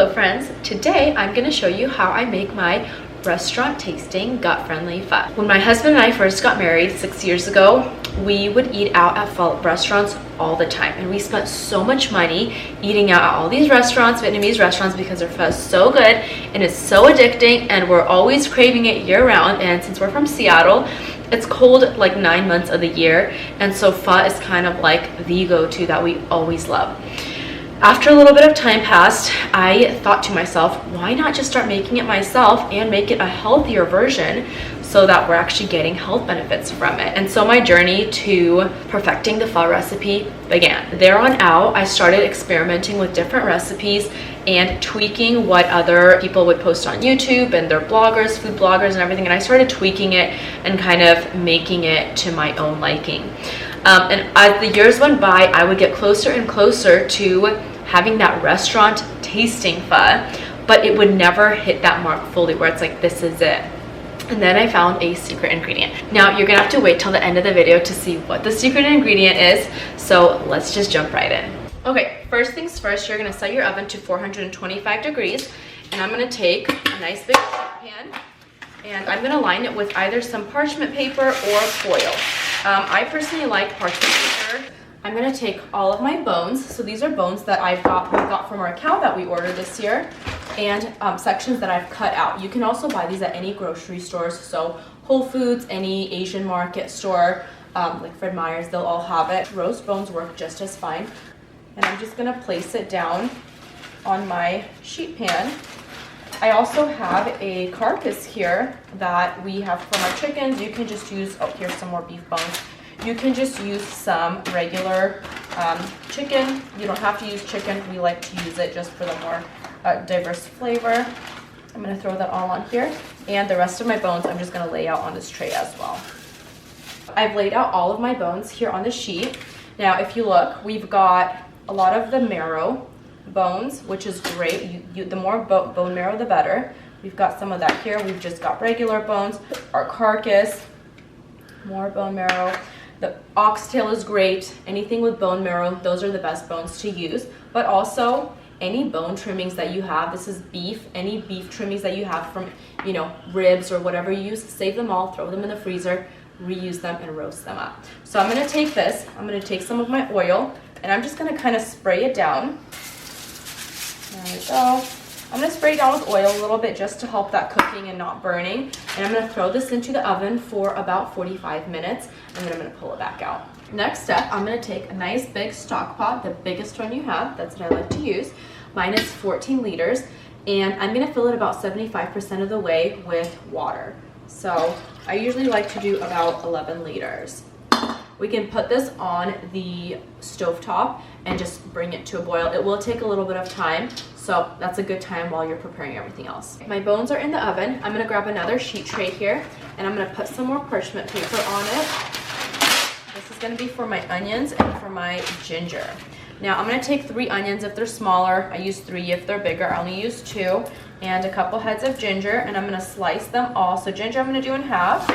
Hello friends, today I'm going to show you how I make my restaurant tasting gut-friendly pho. When my husband and I first got married 6 years ago, we would eat out at pho restaurants all the time, and we spent so much money eating out at all these restaurants, Vietnamese restaurants, because their pho is so good and it's so addicting and we're always craving it year-round. And since we're from Seattle, it's cold like 9 months of the year, and so pho is kind of like the go-to that we always love. After a little bit of time passed, I thought to myself, why not just start making it myself and make it a healthier version so that we're actually getting health benefits from it. And so my journey to perfecting the pho recipe began. There on out, I started experimenting with different recipes and tweaking what other people would post on YouTube and their bloggers, food bloggers and everything. And I started tweaking it and kind of making it to my own liking. And as the years went by, I would get closer and closer to having that restaurant tasting pho, but it would never hit that mark fully where it's like, this is it. And then I found a secret ingredient. Now you're gonna have to wait till the end of the video to see what the secret ingredient is, so let's just jump right in. Okay, first things first, you're gonna set your oven to 425 degrees, and I'm gonna take a nice big pan, and I'm gonna line it with either some parchment paper or foil. I personally like parchment paper. I'm gonna take all of my bones. So these are bones that we got from our cow that we ordered this year, and sections that I've cut out. You can also buy these at any grocery stores. So Whole Foods, any Asian market store, like Fred Meyer's, they'll all have it. Roast bones work just as fine. And I'm just gonna place it down on my sheet pan. I also have a carcass here that we have from our chickens. You can just use, oh, here's some more beef bones. You can just use some regular chicken. You don't have to use chicken. We like to use it just for the more diverse flavor. I'm gonna throw that all on here. And the rest of my bones, I'm just gonna lay out on this tray as well. I've laid out all of my bones here on the sheet. Now, if you look, we've got a lot of the marrow bones, which is great. The more bone marrow, the better. We've got some of that here. We've just got regular bones, our carcass, more bone marrow. The oxtail is great. Anything with bone marrow, those are the best bones to use. But also any bone trimmings that you have, this is beef, any beef trimmings that you have from, ribs or whatever you use, save them all, throw them in the freezer, reuse them and roast them up. So I'm gonna take this, I'm gonna take some of my oil, and I'm just gonna kind of spray it down. There we go. I'm gonna spray it down with oil a little bit just to help that cooking and not burning. And I'm gonna throw this into the oven for about 45 minutes, and then I'm gonna pull it back out. Next step, I'm gonna take a nice big stock pot, the biggest one you have, that's what I like to use. Mine is 14 liters, and I'm gonna fill it about 75% of the way with water. So I usually like to do about 11 liters. We can put this on the stovetop and just bring it to a boil. It will take a little bit of time, so that's a good time while you're preparing everything else. My bones are in the oven. I'm gonna grab another sheet tray here, and I'm gonna put some more parchment paper on it. This is gonna be for my onions and for my ginger. Now I'm gonna take 3 onions if they're smaller. I use 3 if they're bigger. I only use 2, and a couple heads of ginger, and I'm gonna slice them all. So ginger I'm gonna do in half.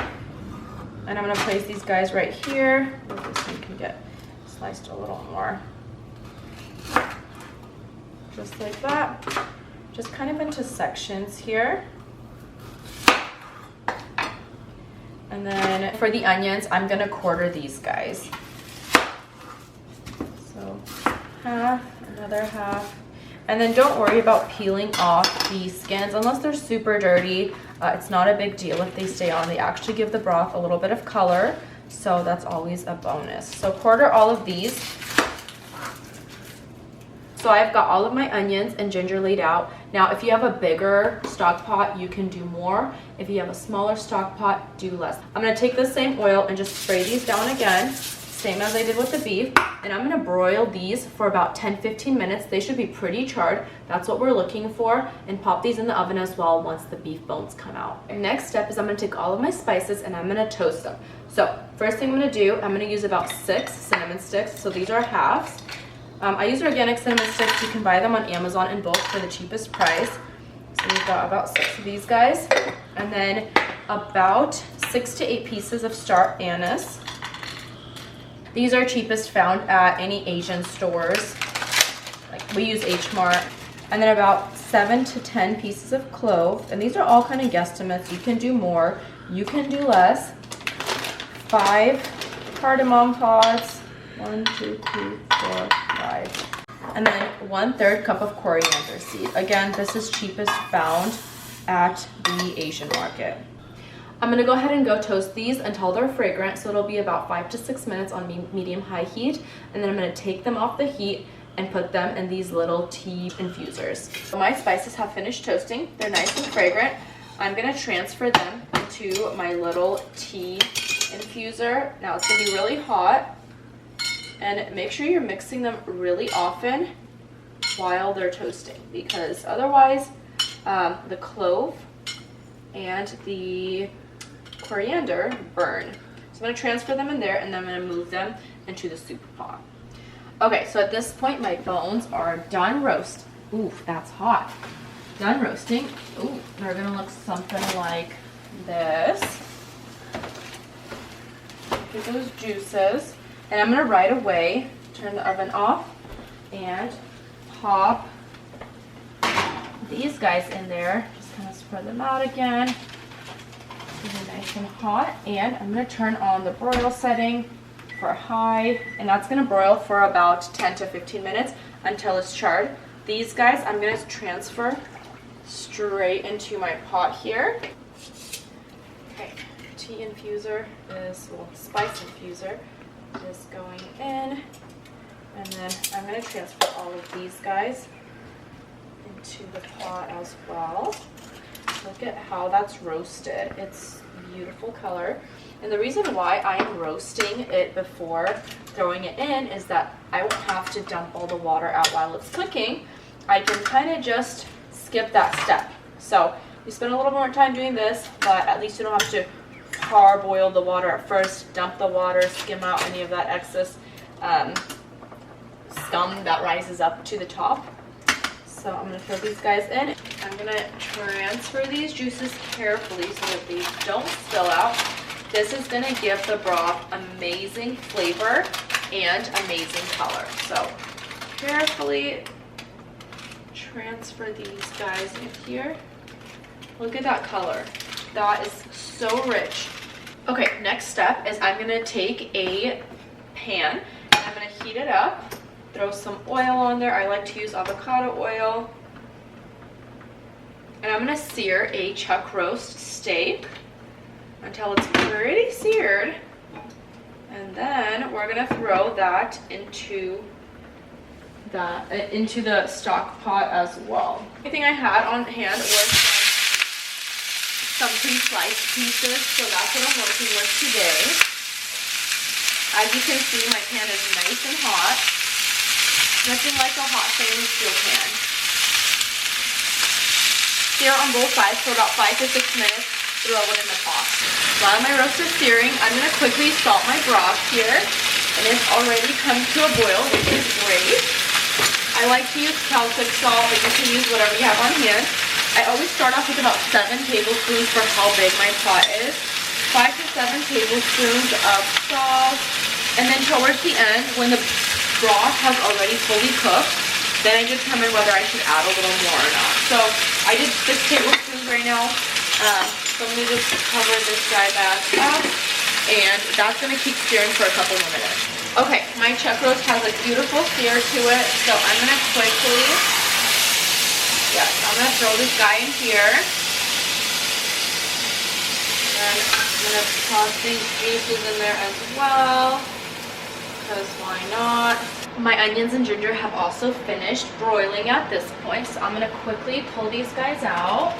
And I'm gonna place these guys right here. This one can get sliced a little more. Just like that. Just kind of into sections here. And then for the onions, I'm gonna quarter these guys. So half, another half. And then don't worry about peeling off the skins unless they're super dirty. It's not a big deal if they stay on. They actually give the broth a little bit of color, so that's always a bonus. So quarter all of these. So I've got all of my onions and ginger laid out. Now, if you have a bigger stock pot, you can do more. If you have a smaller stock pot, do less. I'm gonna take the same oil and just spray these down again, same as I did with the beef, and I'm gonna broil these for about 10-15 minutes. They should be pretty charred. That's what we're looking for, and pop these in the oven as well once the beef bones come out. Next step is I'm gonna take all of my spices and I'm gonna toast them. So first thing I'm gonna do, I'm gonna use about 6 cinnamon sticks. So these are halves. I use organic cinnamon sticks. You can buy them on Amazon in bulk for the cheapest price. So we've got about 6 of these guys, and then about 6 to 8 pieces of star anise. These are cheapest found at any Asian stores. Like we use H Mart. and then about 7 to 10 pieces of cloves. And these are all kind of guesstimates. You can do more, you can do less. 5 cardamom pods. 1, 2, 3, 4, 5. And then 1/3 cup of coriander seed. Again, this is cheapest found at the Asian market. I'm gonna go ahead and go toast these until they're fragrant. So it'll be about 5 to 6 minutes on medium-high heat. And then I'm gonna take them off the heat and put them in these little tea infusers. So my spices have finished toasting. They're nice and fragrant. I'm gonna transfer them into my little tea infuser. Now it's gonna be really hot. And make sure you're mixing them really often while they're toasting, because otherwise the clove and the coriander burn. So I'm going to transfer them in there, and then I'm going to move them into the soup pot. Okay, so at this point my bones are done roast. Ooh, that's hot. Done roasting. Ooh, they're going to look something like this. Get those juices. And I'm going to right away turn the oven off and pop these guys in there. Just kind of spread them out again. They're nice and hot. And I'm going to turn on the broil setting for high. And that's going to broil for about 10 to 15 minutes until it's charred. These guys I'm going to transfer straight into my pot here. Okay, tea infuser is, well, spice infuser is going in, and then I'm going to transfer all of these guys into the pot as well. Look at how that's roasted. It's beautiful color. And the reason why I am roasting it before throwing it in is that I won't have to dump all the water out while it's cooking. I can kind of just skip that step. So you spend a little more time doing this, but at least you don't have to parboil the water at first, dump the water, skim out any of that excess scum that rises up to the top. So I'm going to throw these guys in. I'm going to transfer these juices carefully so that they don't spill out. This is going to give the broth amazing flavor and amazing color. So carefully transfer these guys in here. Look at that color. That is so rich. Okay, next step is I'm going to take a pan. I'm going to heat it up. Throw some oil on there. I like to use avocado oil. And I'm going to sear a chuck roast steak until it's pretty seared. And then we're going to throw that into the stock pot as well. The thing I had on hand was some pre-sliced pieces, so that's what I'm working with today. As you can see, my pan is nice and hot. Nothing like a hot stainless steel pan. Sear on both sides for about 5 to 6 minutes. Throw it in the pot. While my roast is searing, I'm going to quickly salt my broth here. And it's already come to a boil, which is great. I like to use Celtic salt, but you can use whatever you have on hand. I always start off with about 7 tablespoons for how big my pot is. 5 to 7 tablespoons of salt. And then towards the end, when the broth has already fully cooked, then I determine whether I should add a little more or not. So I did 6 tablespoons right now. So I'm going to just cover this guy back up. And that's going to keep searing for a couple more minutes. Okay, my chuck roast has a beautiful sear to it. So I'm going to quickly... Yes, I'm going to throw this guy in here. And I'm going to toss these juices in there as well, because why not? My onions and ginger have also finished broiling at this point, so I'm going to quickly pull these guys out.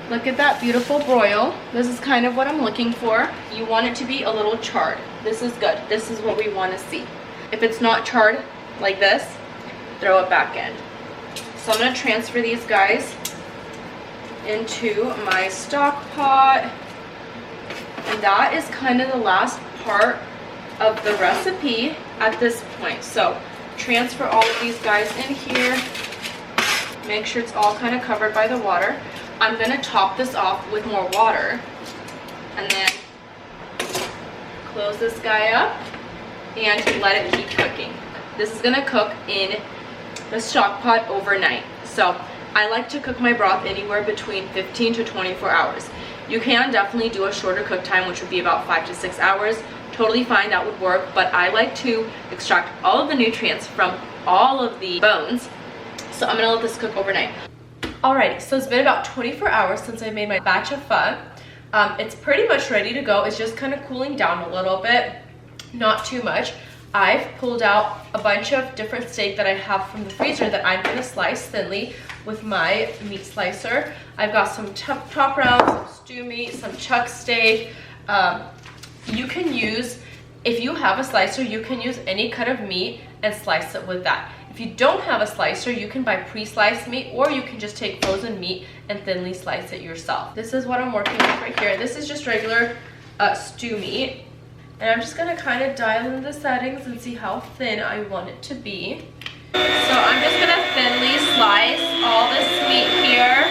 Look at that beautiful broil. This is kind of what I'm looking for. You want it to be a little charred. This is good. This is what we want to see. If it's not charred like this, throw it back in. So I'm going to transfer these guys into my stock pot. And that is kind of the last part of the recipe at this point. So transfer all of these guys in here. Make sure it's all kind of covered by the water. I'm going to top this off with more water. And then close this guy up and let it keep cooking. This is gonna cook in the stock pot overnight. So I like to cook my broth anywhere between 15 to 24 hours. You can definitely do a shorter cook time, which would be about 5 to 6 hours. Totally fine, that would work, but I like to extract all of the nutrients from all of the bones. So I'm gonna let this cook overnight. Alrighty, so it's been about 24 hours since I made my batch of pho. It's pretty much ready to go. It's just kind of cooling down a little bit, not too much. I've pulled out a bunch of different steak that I have from the freezer that I'm gonna slice thinly with my meat slicer. I've got some top rounds, some stew meat, some chuck steak. You can use, if you have a slicer, you can use any cut of meat and slice it with that. If you don't have a slicer, you can buy pre-sliced meat, or you can just take frozen meat and thinly slice it yourself. This is what I'm working with right here. This is just regular stew meat. And I'm just gonna kind of dial in the settings and see how thin I want it to be. So I'm just gonna thinly slice all this meat here.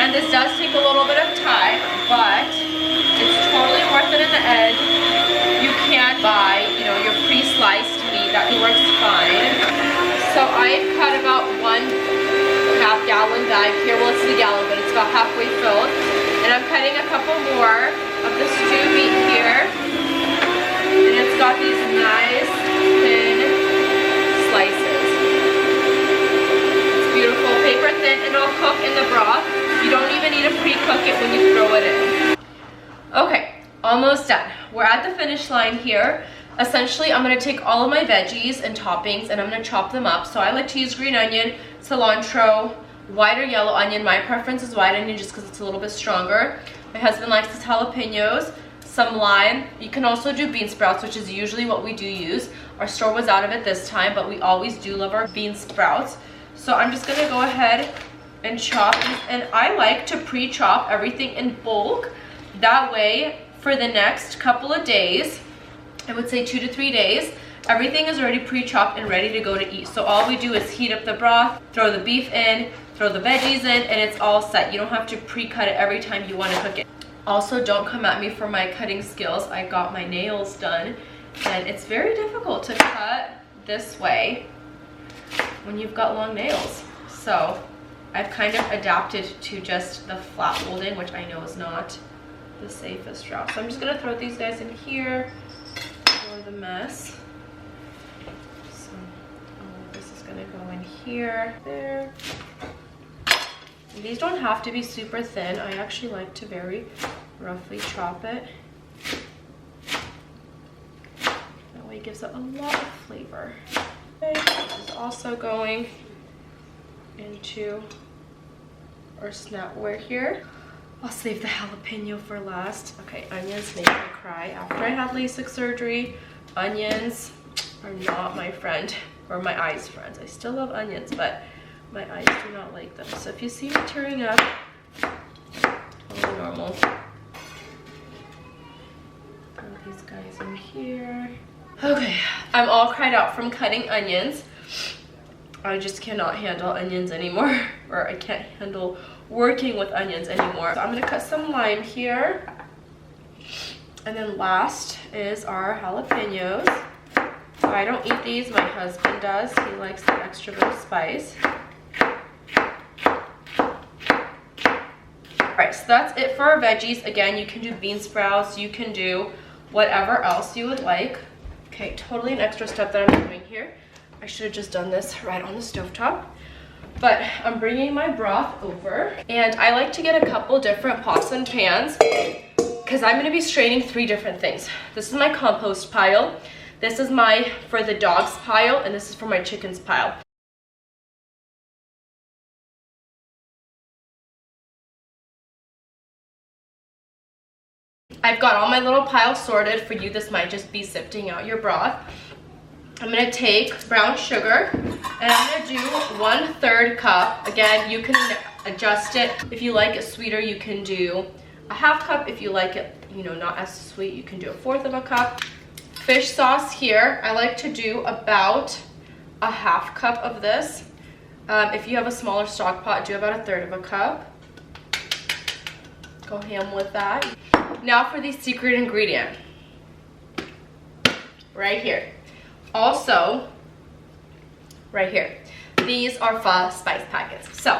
And this does take a little bit of time, but it's totally worth it in the end. You can buy, you know, your pre-sliced meat, that works fine. So I've cut about 1.5 gallon bag here. Well, it's the gallon, but it's about halfway filled. And I'm cutting a couple more of the stew meat here. And it's got these nice thin slices. It's beautiful, paper thin, and it'll cook in the broth. You don't even need to pre-cook it when you throw it in. Okay, almost done. We're at the finish line here. Essentially, I'm gonna take all of my veggies and toppings and I'm gonna chop them up. So I like to use green onion, cilantro, white or yellow onion. My preference is white onion just because it's a little bit stronger. My husband likes his jalapeños, some lime. You can also do bean sprouts, which is usually what we do use. Our store was out of it this time, but we always do love our bean sprouts. So I'm just gonna go ahead and chop these, and I like to pre-chop everything in bulk. That way, for the next couple of days, I would say 2 to 3 days, everything is already pre-chopped and ready to go to eat. So all we do is heat up the broth, throw the beef in, throw the veggies in, and it's all set. You don't have to pre-cut it every time you want to cook it. Also, don't come at me for my cutting skills. I got my nails done, and it's very difficult to cut this way when you've got long nails. So I've kind of adapted to just the flat folding, which I know is not the safest route. So I'm just gonna throw these guys in here for the mess. So all of this is gonna go in here, there. And these don't have to be super thin. I actually like to very roughly chop it. That way it gives it a lot of flavor. Okay, this is also going into our snapware here. I'll save the jalapeno for last. Okay, onions make me cry. After I had LASIK surgery, onions are not my friend, or my eyes' friends. I still love onions, but my eyes do not like them. So if you see me tearing up, totally normal. Throw these guys in here. Okay, I'm all cried out from cutting onions. I just cannot handle onions anymore, or I can't handle working with onions anymore. So I'm gonna cut some lime here. And then last is our jalapenos. I don't eat these, my husband does. He likes the extra bit of spice. Alright, so that's it for our veggies. Again, you can do bean sprouts, you can do whatever else you would like. Okay, totally an extra step that I'm doing here. I should have just done this right on the stovetop. But I'm bringing my broth over, and I like to get a couple different pots and pans because I'm going to be straining 3 different things. This is my compost pile, this is my for the dogs pile, and this is for my chickens pile. I've got all my little piles sorted. For you, this might just be sifting out your broth. I'm gonna take brown sugar and I'm gonna do 1/3 cup. Again, you can adjust it. If you like it sweeter, you can do a 1/2 cup. If you like it, you know, not as sweet, you can do 1/4 cup. Fish sauce here, I like to do about a 1/2 cup of this. If you have a smaller stock pot, do about 1/3 cup. Go ham with that. Now for the secret ingredient. right here. Also, right here, these are pho spice packets. So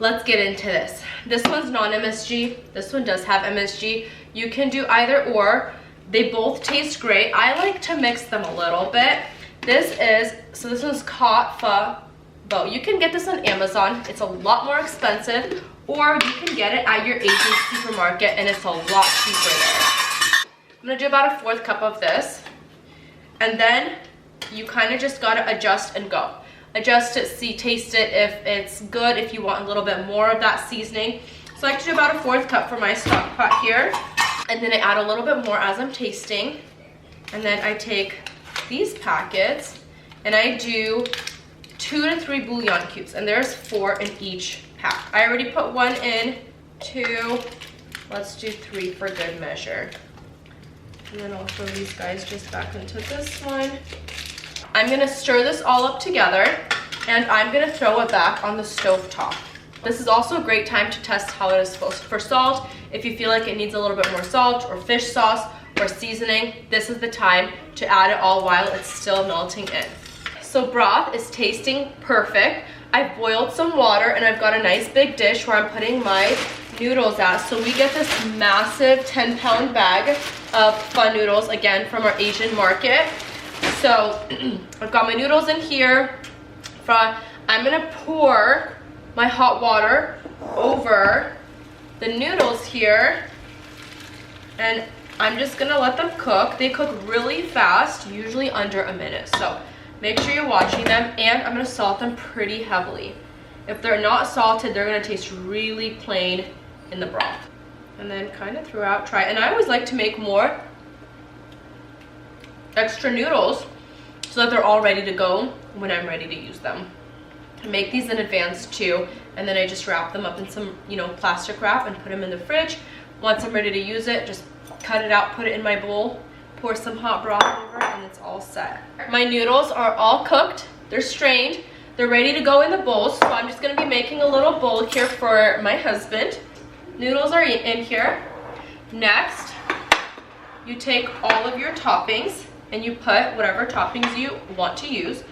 let's get into this. This one's non-MSG. This one does have MSG. You can do either or. They both taste great. I like to mix them a little bit. This one's caught pho bow. You can get this on Amazon. It's a lot more expensive, or you can get it at your Asian supermarket and it's a lot cheaper there. I'm gonna do about a 1/4 cup of this, and then you kind of just gotta adjust and go. Adjust it, see, taste it if it's good, if you want a little bit more of that seasoning. So I like to do about a 1/4 cup for my stock pot here, and then I add a little bit more as I'm tasting. And then I take these packets and I do 2 to 3 bouillon cubes, and there's 4 in each pack. I already put 1 in, 2, let's do 3 for good measure. And then I'll throw these guys just back into this one. I'm gonna stir this all up together, and I'm gonna throw it back on the stove top. This is also a great time to test how it is for salt. If you feel like it needs a little bit more salt or fish sauce or seasoning, this is the time to add it all while it's still melting in. So broth is tasting perfect. I've boiled some water and I've got a nice big dish where I'm putting my noodles at. So we get this massive 10-pound bag of pho noodles, again, from our Asian market. So I've got my noodles in here. I'm gonna pour my hot water over the noodles here, and I'm just gonna let them cook. They cook really fast, usually under a minute. So make sure you're watching them, and I'm gonna salt them pretty heavily. If they're not salted, they're gonna taste really plain in the broth. And then kind of throughout, try. And I always like to make more extra noodles so that they're all ready to go when I'm ready to use them. I make these in advance too, and then I just wrap them up in some, plastic wrap and put them in the fridge. Once I'm ready to use it, just cut it out, put it in my bowl, pour some hot broth over it, and it's all set. My noodles are all cooked, they're strained, they're ready to go in the bowls. So I'm just gonna be making a little bowl here for my husband. Noodles are in here. Next, you take all of your toppings and you put whatever toppings you want to use.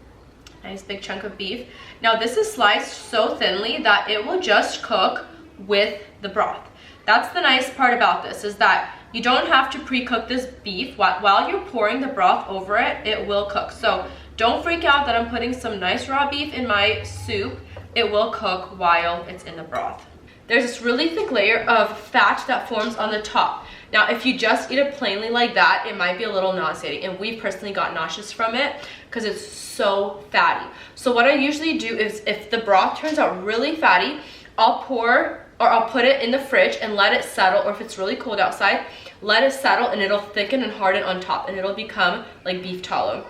Nice big chunk of beef. Now this is sliced so thinly that it will just cook with the broth. That's the nice part about this, is that you don't have to pre-cook this beef. While you're pouring the broth over it, it will cook. So don't freak out that I'm putting some nice raw beef in my soup. It will cook while it's in the broth. There's this really thick layer of fat that forms on the top. Now, if you just eat it plainly like that, it might be a little nauseating, and we personally got nauseous from it because it's so fatty. So what I usually do is, if the broth turns out really fatty, I'll put it in the fridge and let it settle, or if it's really cold outside, let it settle and it'll thicken and harden on top and it'll become like beef tallow.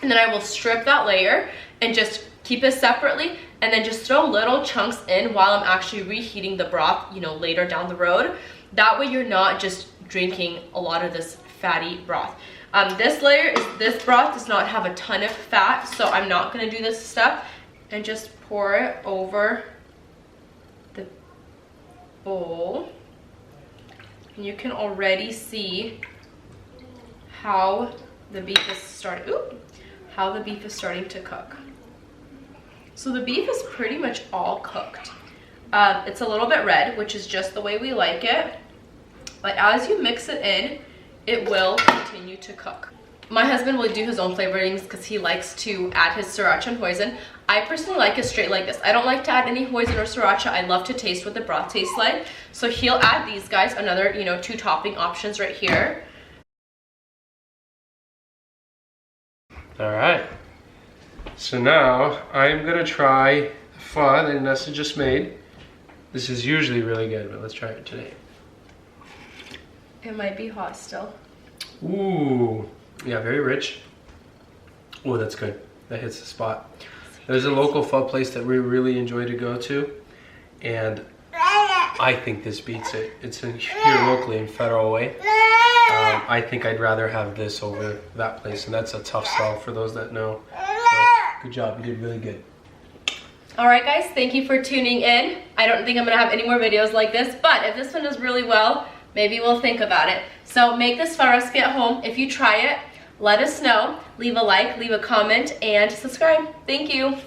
And then I will strip that layer and just keep it separately, and then just throw little chunks in while I'm actually reheating the broth, later down the road. That way you're not just drinking a lot of this fatty broth. This broth does not have a ton of fat, so I'm not gonna do this step, and just pour it over the bowl. And you can already see how the beef is starting to cook. So the beef is pretty much all cooked. It's a little bit red, which is just the way we like it. But as you mix it in, it will continue to cook. My husband will do his own flavorings because he likes to add his Siracha and Hoisin. I personally like it straight like this. I don't like to add any Hoisin or Siracha. I love to taste what the broth tastes like. So he'll add these guys, another, 2 topping options right here. All right. So now I'm gonna try the pho that Nessa just made. This is usually really good, but let's try it today. It might be hot still. Ooh, yeah, very rich. Oh, that's good. That hits the spot. There's a local pho place that we really enjoy to go to, and I think this beats it. It's here locally in Federal Way. I think I'd rather have this over that place, and that's a tough sell for those that know. So, good job, you did really good. All right, guys, thank you for tuning in. I don't think I'm gonna have any more videos like this, but if this one does really well, maybe we'll think about it. So make this pho recipe at home. If you try it, Let us know. Leave a like, leave a comment, and subscribe. Thank you.